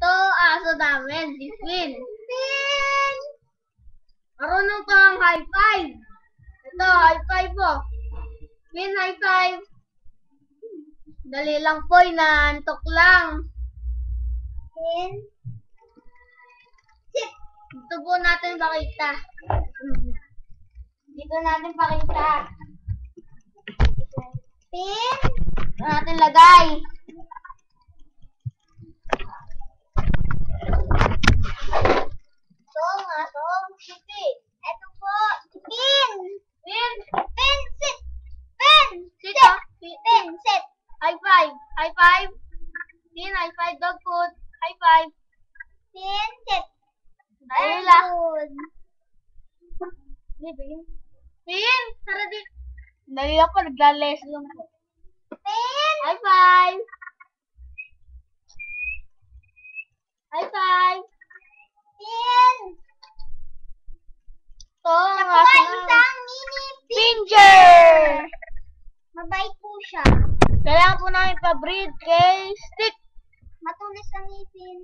Ito, aso namin, si Finn. Finn! Marunong to ang high five. Ito, high five po. Finn, high five. Dali lang po, inaantok lang. Finn? Sit! Dito po natin pakita. Dito natin pakita. Finn? Dito natin lagay. Sige. Ito po. Pin! Pin! Pin! Sit! Pin! Sit! Pin! Sit! High five! High five! Pin! High five! Dog food! High five! Pin! Sit! Very good! Pin! Tara din! Dali ako, nagla-les lang po. Pin! High five! High five! Pin! Ito, ang isang mini pinger! Mabait po siya. Kailangan po namin pa-breed kay Stick. Matulis ang ngipin.